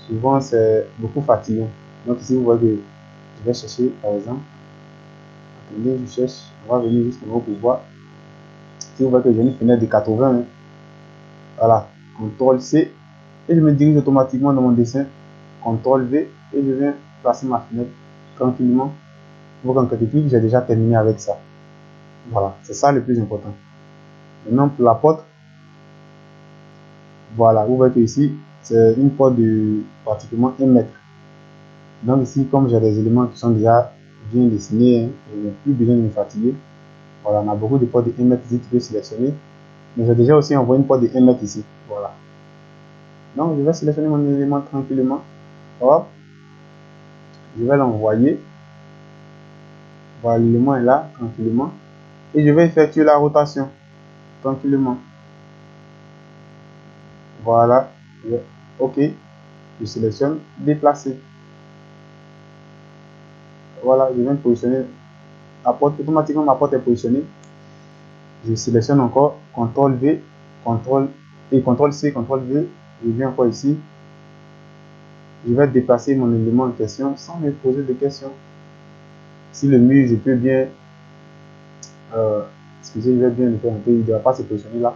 Souvent, c'est beaucoup fatigant. Donc, ici, vous voyez que je vais chercher, par exemple. Attendez, je cherche. On va venir juste pour voir. Si vous voyez que j'ai une fenêtre de 80, hein. Voilà, CTRL C, et je me dirige automatiquement dans mon dessin, CTRL V, et je viens placer ma fenêtre tranquillement. Donc en quelques clics, j'ai déjà terminé avec ça. Voilà, c'est ça le plus important. Maintenant pour la porte, voilà, vous voyez que ici, c'est une porte de pratiquement 1 mètre. Donc ici, comme j'ai des éléments qui sont déjà bien dessinés, hein, je n'ai plus besoin de me fatiguer. Voilà, on a beaucoup de portes de 1 mètre ici, tu peux sélectionner. Mais j'ai déjà aussi envoyé une porte de 1 mètre ici. Voilà. Donc je vais sélectionner mon élément tranquillement. Hop. Je vais l'envoyer. Voilà, l'élément est là, tranquillement. Et je vais effectuer la rotation, tranquillement. Voilà. OK. Je sélectionne déplacer. Voilà, je viens de positionner la porte. Automatiquement, ma porte est positionnée. Je sélectionne encore CTRL V, CTRL et CTRL C, CTRL V. Je viens encore ici. Je vais déplacer mon élément en question sans me poser de questions. Si le mur, je peux bien, excusez, je vais bien le faire un peu. Il ne doit pas se positionner là.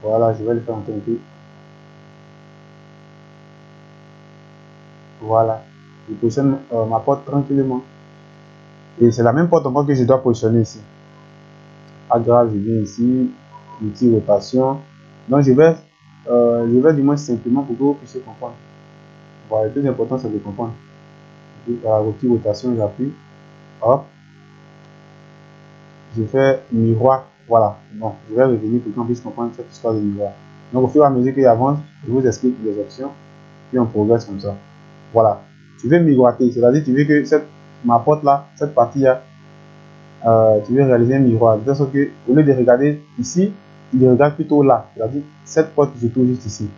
Voilà, je vais le faire un peu. Voilà, je positionne ma porte tranquillement. Et c'est la même porte encore que je dois positionner ici. Pas grave, je viens ici, outil rotation. Donc je vais du moins simplement pour que vous puissiez comprendre. Voilà, le plus important c'est de comprendre. Voilà, outil rotation, j'appuie. Hop. Je fais miroir. Voilà. Bon, je vais revenir pour qu'on puisse comprendre cette histoire de miroir. Donc au fur et à mesure qu'il avance, je vous explique les options. Puis on progresse comme ça. Voilà. Tu veux miroiter, c'est-à-dire tu veux que ma porte là, cette partie là, tu veux réaliser un miroir. De sorte que au lieu de regarder ici, il regarde plutôt là. C'est-à-dire cette porte se trouve juste ici.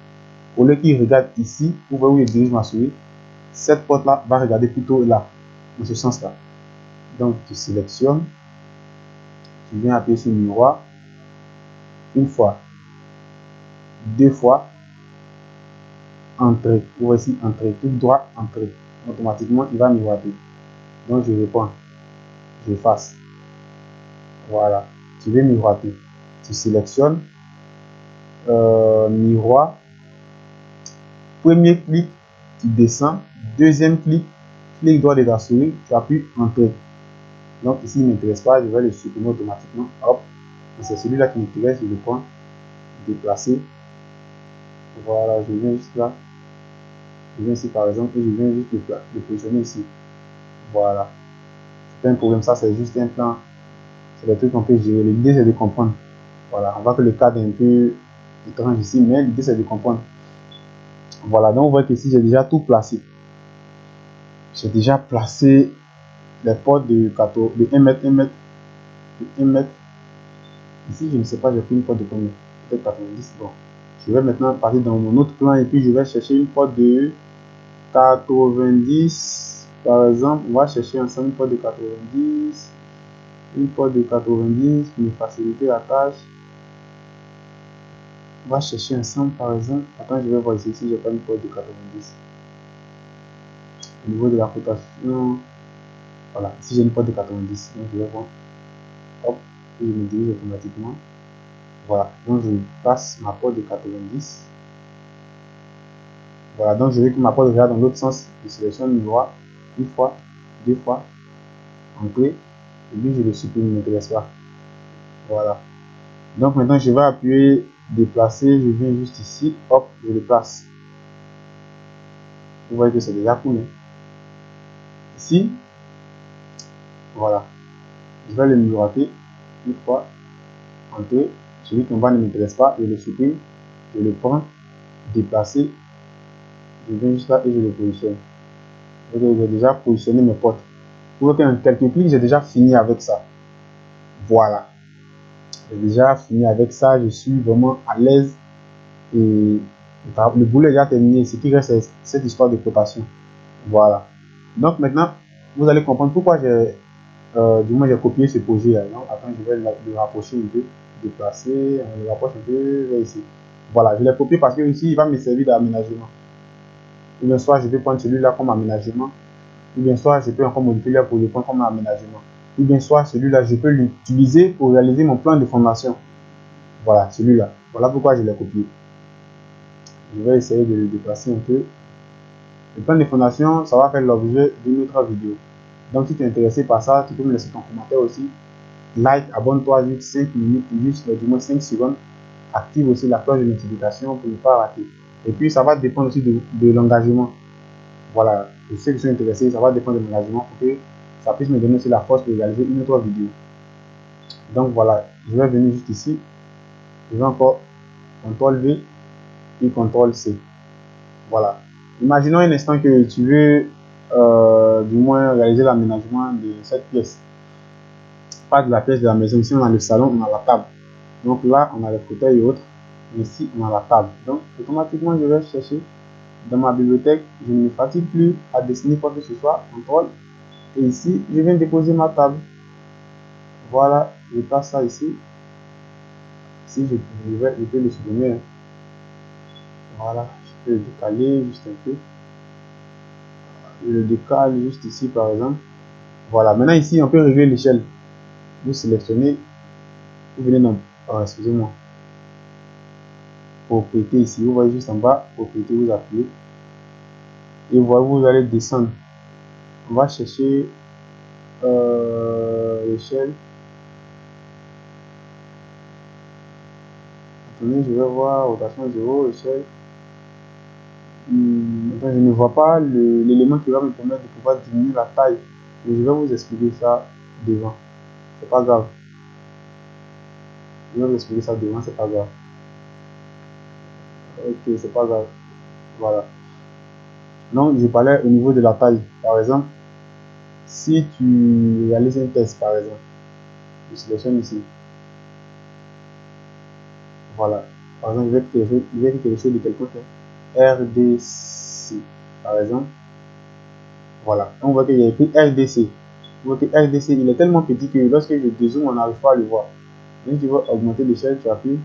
Au lieu qu'il regarde ici, vous voyez où il dirige ma souris, cette porte là va regarder plutôt là, dans ce sens là. Donc tu sélectionnes, tu viens appuyer sur miroir, une fois, deux fois, entrée. Vous voyez ici, entrée, tout droit, entrée. Automatiquement, il va miroiter. Donc je réponds, j'efface. Voilà, tu veux miroiter. Tu sélectionnes, miroir. Premier clic, tu descends. Deuxième clic, clic droit de ta souris, tu appuies entrée. Donc ici, il ne m'intéresse pas, je vais le supprimer automatiquement. Hop, c'est celui-là qui m'intéresse, je le prends, déplacer. Voilà, je viens juste là. Je viens ici par exemple et je viens juste le positionner ici. Voilà. C'est un problème, ça c'est juste un plan. C'est des trucs qu'on peut gérer. L'idée c'est de comprendre. Voilà, on voit que le cadre est un peu étrange ici, mais l'idée c'est de comprendre. Voilà, donc on voit qu'ici j'ai déjà tout placé. J'ai déjà placé les portes de 1 mètre, 1 mètre, 1 mètre. Ici, je ne sais pas, j'ai pris une porte de combien? Peut-être 90. Bon, je vais maintenant partir dans mon autre plan et puis je vais chercher une porte de 90. Par exemple, on va chercher ensemble une porte de 90. Une porte de 90 pour me faciliter la tâche. On va chercher ensemble par exemple. Attends, je vais voir ici si j'ai pas une porte de 90. Au niveau de la cotation, voilà, ici j'ai une porte de 90. Donc je vais voir. Hop, et je me dirige automatiquement. Voilà, donc je passe ma porte de 90. Voilà, donc je veux que ma porte regarde dans l'autre sens. Je sélectionne le droit une fois, deux fois, entrée, et puis je le supprime, il ne m'intéresse pas. Voilà. Donc maintenant je vais appuyer déplacer, je viens juste ici, hop, je le place. Vous voyez que c'est déjà cool. Hein? Ici, voilà. Je vais le miroiter une fois, entrée. Celui qui en bas ne m'intéresse pas, je le supprime, je le prends, déplacer, je viens juste là et je le positionne. Donc j'ai déjà positionné mes portes. Vous voyez qu'en quelques clics, j'ai déjà fini avec ça. Voilà. J'ai déjà fini avec ça. Je suis vraiment à l'aise. Et le boulot est déjà terminé. Ce qui reste, c'est cette histoire de cotation. Voilà. Donc maintenant, vous allez comprendre pourquoi j'ai copié ce projet là. Donc, attends, je vais le rapprocher un peu. Déplacer. On le rapproche un peu vers ici. Voilà. Je l'ai copié parce que ici, il va me servir d'aménagement. Ou bien soit, je vais prendre celui-là comme aménagement. Ou bien soit, je peux encore modifier là pour le prendre comme aménagement. Ou bien soit, celui-là, je peux l'utiliser pour réaliser mon plan de formation. Voilà, celui-là. Voilà pourquoi je l'ai copié. Je vais essayer de le déplacer un peu. Le plan de fondation, ça va faire l'objet d'une autre vidéo. Donc, si tu es intéressé par ça, tu peux me laisser ton commentaire aussi. Like, abonne-toi juste 5 minutes, juste du moins 5 secondes. Active aussi la cloche de notification pour ne pas rater. Et puis, ça va dépendre aussi de l'engagement. Voilà, pour ceux qui sont intéressés, ça va dépendre de l'engagement pour que ça puisse me donner aussi la force pour réaliser une autre vidéo. Donc voilà, je vais venir juste ici. Je vais encore CTRL V et CTRL C. Voilà. Imaginons un instant que tu veux du moins réaliser l'aménagement de cette pièce. Pas de la pièce de la maison. Ici, on a le salon, on a la table. Donc là, on a les fauteuils et autres. Ici, on a la table. Donc, automatiquement, je vais chercher dans ma bibliothèque. Je ne me fatigue plus à dessiner quoi que ce soit. Contrôle. Et ici, je viens déposer ma table. Voilà, je passe ça ici. Si je peux le supprimer. Hein. Voilà, je peux le décaler juste un peu. Je le décale juste ici, par exemple. Voilà, maintenant ici, on peut régler l'échelle. Vous sélectionnez, vous venez dans, excusez-moi, propriété ici, vous voyez juste en bas, propriété, vous appuyez. Et voilà, vous allez descendre. On va chercher l'échelle. Attendez, je vais voir rotation 0, échelle. Enfin, je ne vois pas l'élément qui va me permettre de pouvoir diminuer la taille. Mais je vais vous expliquer ça devant. C'est pas grave. Je vais vous expliquer ça devant, c'est pas grave. Ok, c'est pas grave. Voilà. Donc, je parlais au niveau de la taille. Par exemple, si tu réalises un test, par exemple, je sélectionne ici. Voilà. Par exemple, je vais quelque chose de quelconque. RDC, par exemple. Voilà. On voit qu'il y a écrit RDC. On voit que RDC, il est tellement petit que lorsque je dézoome, on n'arrive pas à le voir. Donc, tu vas augmenter l'échelle, tu appuies.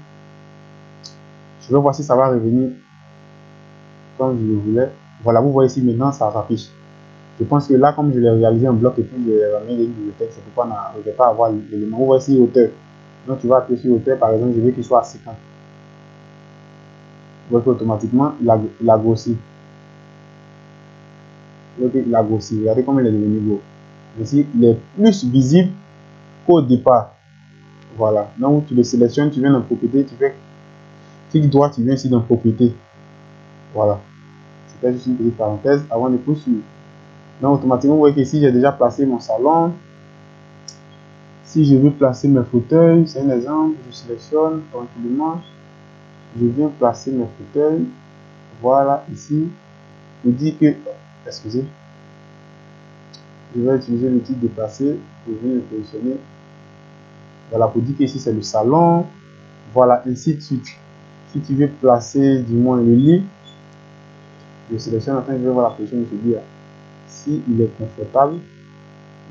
Je vais voir si ça va revenir comme je le voulais. Voilà, vous voyez ici maintenant, ça s'affiche. Je pense que là, comme je l'ai réalisé en bloc et puis j'ai ramené les bibliothèques, c'est pourquoi on n'arrivait pas à avoir l'élément. Vous voyez ici hauteur. Donc, tu vas appuyer sur hauteur, par exemple, je veux qu'il soit à 50. Vous voyez qu'automatiquement, il a grossi. Vous voyez qu'il a grossi. Regardez comment il est devenu gros. Ici, il est plus visible qu'au départ. Voilà. Donc, tu le sélectionnes, tu viens dans propriété, tu fais clic droit, tu viens ici dans propriété. Voilà. C'était juste une petite parenthèse avant de poursuivre. Donc, automatiquement, vous voyez qu'ici, j'ai déjà placé mon salon. Si je veux placer mes fauteuils, c'est un exemple, je sélectionne tranquillement. Je viens placer mes fauteuils. Voilà, ici. Je dis que, excusez, je vais utiliser l'outil déplacer pour venir le positionner. Voilà, pour dire que ici, c'est le salon. Voilà, ainsi de suite. Si tu veux placer du moins le lit, je sélectionne, enfin je vais voir la position de ce lit. Si il est confortable,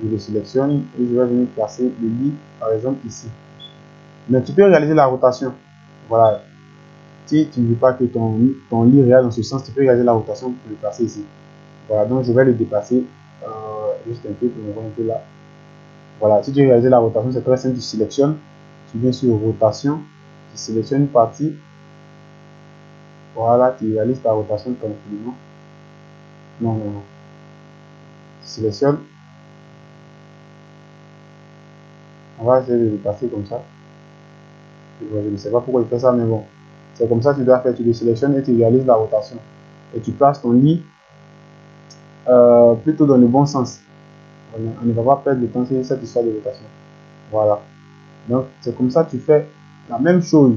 je le sélectionne et je vais venir placer le lit, par exemple ici. Mais tu peux réaliser la rotation. Voilà. Si tu ne veux pas que ton lit réagisse dans ce sens, tu peux réaliser la rotation pour le placer ici. Voilà, donc je vais le déplacer juste un peu pour me voir un peu là. Voilà, si tu veux réaliser la rotation, c'est très simple, tu sélectionnes, tu viens sur rotation, tu sélectionnes une partie. Voilà, tu réalises ta rotation tranquillement. Non, non, non. Tu sélectionnes. On va essayer de le passer comme ça. Je ne sais pas pourquoi il fait ça, mais bon. C'est comme ça que tu dois faire. Tu le sélectionnes et tu réalises la rotation. Et tu places ton lit plutôt dans le bon sens. On ne va pas perdre de temps sur cette histoire de rotation. Voilà. Donc, c'est comme ça que tu fais la même chose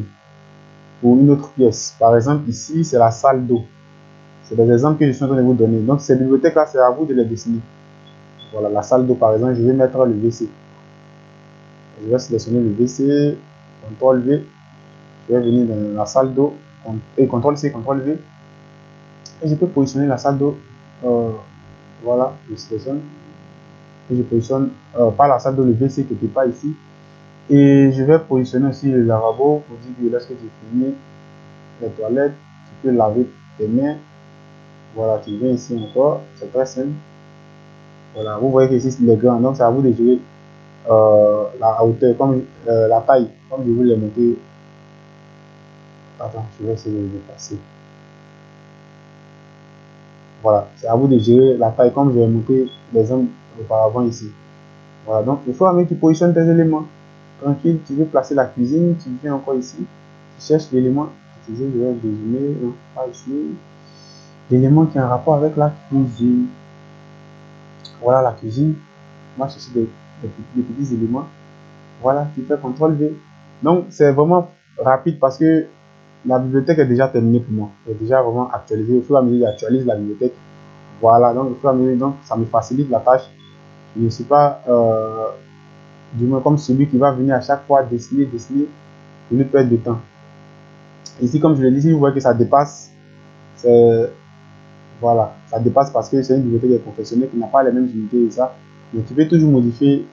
pour une autre pièce. Par exemple, ici, c'est la salle d'eau. C'est des exemples que je suis en train de vous donner. Donc, ces bibliothèques-là, c'est à vous de les dessiner. Voilà, la salle d'eau, par exemple, je vais mettre le WC. Je vais sélectionner le WC, CTRL V. Je vais venir dans la salle d'eau, et CTRL C, CTRL V. Et je peux positionner la salle d'eau. Voilà, je sélectionne. Et je positionne pas la salle d'eau, le WC quelque part ici. Et je vais positionner aussi le lavabo pour dire que lorsque tu finis les toilettes, tu peux laver tes mains. Voilà, tu viens ici encore, c'est très simple. Voilà, vous voyez que ici les grands, donc c'est à vous de gérer la hauteur, comme la taille, comme je vous l'ai montré. Attends, je vais essayer de le dépasser. Voilà, c'est à vous de gérer la taille, comme je l'ai montré l'exemple auparavant ici. Voilà, donc il faut que tu positionnes tes éléments. Tranquille, tu veux placer la cuisine, tu viens encore ici, tu cherches l'élément, je vais dézoomer, non, pas ici. L'élément qui a un rapport avec la cuisine. Voilà la cuisine. On va chercher des petits éléments. Voilà, tu fais CTRL V. Donc c'est vraiment rapide parce que la bibliothèque est déjà terminée pour moi. Elle est déjà vraiment actualisée. Au fur et à mesure, j'actualise la bibliothèque. Voilà, donc au fur et à mesure, donc, ça me facilite la tâche. Je ne suis pas du moins comme celui qui va venir à chaque fois dessiner pour ne perdre de temps. Ici, comme je l'ai dit, si vous voyez que ça dépasse, voilà, ça dépasse parce que c'est une bibliothèque professionnelle qui n'a pas les mêmes unités et ça. Mais tu peux toujours modifier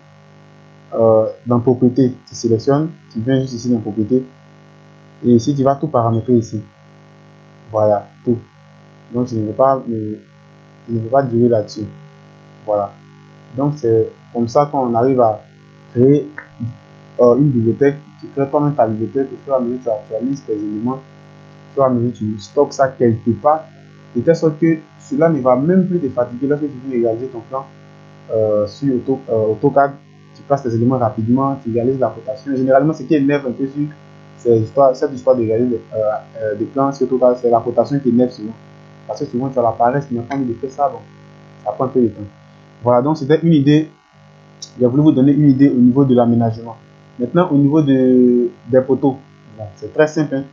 dans propriété. Tu sélectionnes, tu viens juste ici dans propriété et ici tu vas tout paramétrer ici. Voilà, tout. Donc je ne vais pas durer là-dessus. Voilà. Donc c'est comme ça qu'on arrive à créer une bibliothèque. Tu crées toi-même ta bibliothèque, au fur et à mesure tu actualises tes éléments, au fur et à mesure tu stockes ça quelque part, de telle sorte que cela ne va même plus te fatiguer lorsque tu veux réaliser ton plan sur AutoCAD. Tu passes tes éléments rapidement, tu réalises la rotation. Généralement, ce qui énerve un peu sur cette histoire de réaliser des plans sur AutoCAD, c'est la rotation qui énerve souvent. Parce que souvent tu as la paresse, tu n'as pas envie de faire ça, bon, ça prend un peu de temps. Voilà, donc c'était une idée. J'ai voulu vous donner une idée au niveau de l'aménagement. Maintenant, au niveau des poteaux, bon, c'est très simple. Hein.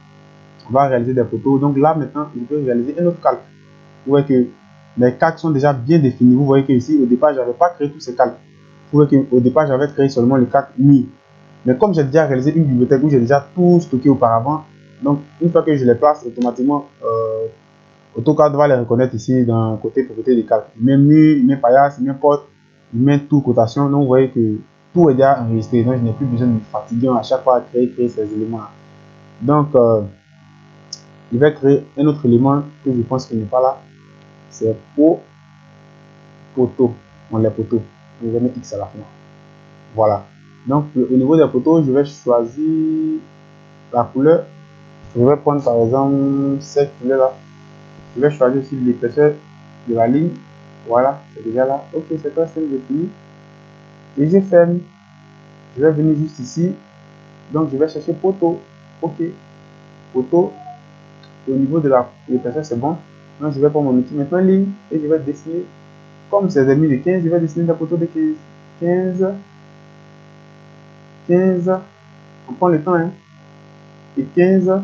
On va réaliser des poteaux. Donc là, maintenant, je peux réaliser un autre calque. Vous voyez que mes calques sont déjà bien définis. Vous voyez que ici, au départ, je n'avais pas créé tous ces calques. Vous voyez qu'au départ, j'avais créé seulement le calque mur. Mais comme j'ai déjà réalisé une bibliothèque où j'ai déjà tout stocké auparavant, donc une fois que je les place, automatiquement, AutoCAD va les reconnaître ici dans le côté propriété des calques. Même mur, même paillasse, même porte, même tout cotation. Donc vous voyez que tout est déjà enregistré. Donc je n'ai plus besoin de me fatiguer à chaque fois à créer ces éléments-là. Donc je vais créer un autre élément que je pense qu'il n'est pas là. C'est poteau. On les poteaux. Je vais mettre X à la fin. Voilà. Donc au niveau des poteaux, je vais choisir la couleur. Je vais prendre par exemple cette couleur là. Je vais choisir aussi l'épaisseur de la ligne. Voilà, c'est déjà là. Ok, c'est très simple, j'ai fini. Et je ferme. Je vais venir juste ici. Donc je vais chercher poteau. Ok, poteau. Au niveau de l'épaisseur, c'est bon. Donc je vais prendre mon outil maintenant ligne et je vais dessiner. Comme c'est mis de 15, je vais dessiner des poteaux de 15. 15. 15. On prend le temps, hein. Et 15.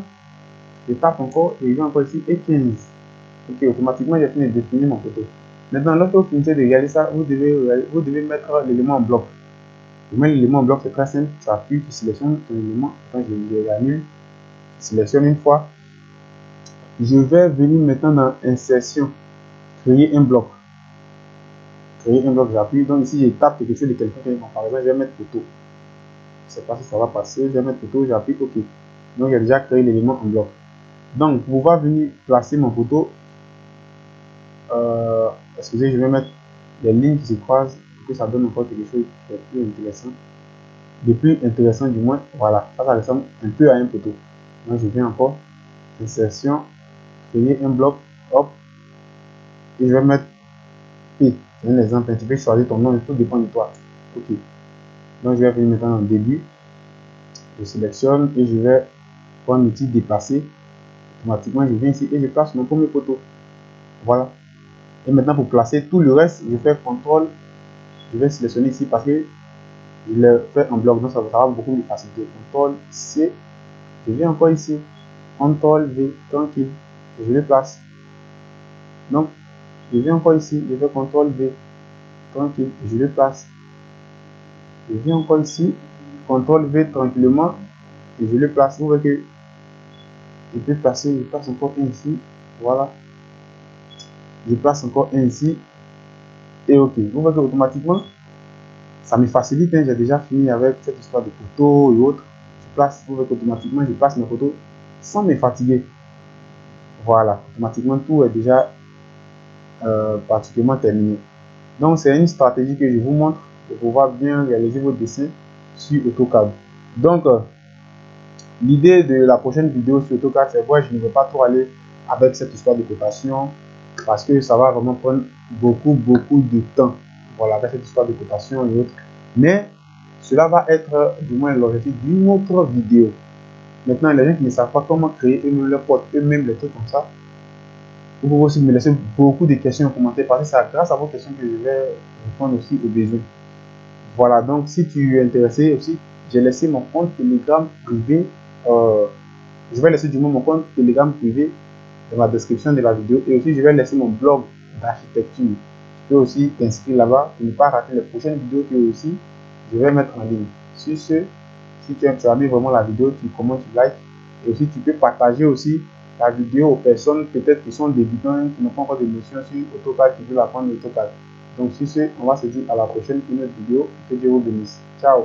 Je tape encore et je vais encore ici et 15. Ok, automatiquement j'ai fini de définir mon poteau. Maintenant, lorsque vous finissez de réaliser ça, vous devez mettre l'élément en bloc. Pour mettre l'élément en bloc, c'est très simple. Tu appuies, tu sélectionnes ton élément. Quand je réannule, tu sélectionnes une fois. Je vais venir maintenant dans insertion, créer un bloc. Créer un bloc, j'appuie. Donc ici, je tape quelque chose de quelqu'un qui est par exemple, je vais mettre photo. Je ne sais pas si ça va passer. Je vais mettre photo, j'appuie OK. Donc j'ai déjà créé l'élément en bloc. Donc pour pouvoir venir placer mon photo, excusez, je vais mettre les lignes qui se croisent pour que ça donne encore quelque chose qui est plus intéressant. De plus intéressant du moins, voilà, ça ressemble un peu à un poteau. Donc je viens encore, insertion, créer un bloc, hop, et je vais mettre P, c'est un exemple, tu peux choisir ton nom, tout dépend de toi. Ok, donc je vais venir maintenant en début, je sélectionne et je vais prendre l'outil déplacer, automatiquement je viens ici et je place mon premier poteau, voilà. Et maintenant pour placer tout le reste, je fais CTRL, je vais sélectionner ici parce que je l'ai fait en bloc, donc ça va beaucoup me faciliter. CTRL C, je viens encore ici, CTRL V, tranquille, et je le place. Donc, je viens encore ici, je fais CTRL V, tranquille, et je le place. Je viens encore ici, CTRL V tranquillement, et je le place. Vous voyez que je peux placer, je place encore un ici, voilà. Je place encore un ici, et ok. Vous voyez que automatiquement, ça me facilite, hein. J'ai déjà fini avec cette histoire de photos et autres. Je place, vous voyez qu'automatiquement, je place mes photos sans me fatiguer. Voilà, automatiquement, tout est déjà pratiquement terminé. Donc, c'est une stratégie que je vous montre pour pouvoir bien réaliser vos dessins sur AutoCAD. Donc, l'idée de la prochaine vidéo sur AutoCAD, c'est vrai, je ne vais pas trop aller avec cette histoire de cotation parce que ça va vraiment prendre beaucoup de temps. Voilà, avec cette histoire de cotation et autres. Mais cela va être du moins l'objectif d'une autre vidéo. Maintenant, les gens qui ne savent pas comment créer eux-mêmes leur porte, eux-mêmes les trucs comme ça, vous pouvez aussi me laisser beaucoup de questions en commentaire parce que c'est grâce à vos questions que je vais répondre aussi aux besoins. Voilà, donc si tu es intéressé aussi, j'ai laissé mon compte Telegram privé. Je vais laisser du moins mon compte Telegram privé dans la description de la vidéo et aussi je vais laisser mon blog d'architecture. Tu peux aussi t'inscrire là-bas pour ne pas rater les prochaines vidéos que aussi je vais mettre en ligne. Sur ce, si tu as aimé vraiment la vidéo, tu commentes, tu likes Et aussi, tu peux partager aussi la vidéo aux personnes peut-être qui sont débutants, qui n'ont pas encore de notion sur AutoCAD, qui veulent apprendre AutoCAD. Donc sur ce, on va se dire à la prochaine pour une autre vidéo. Que Dieu vous bénisse. Ciao.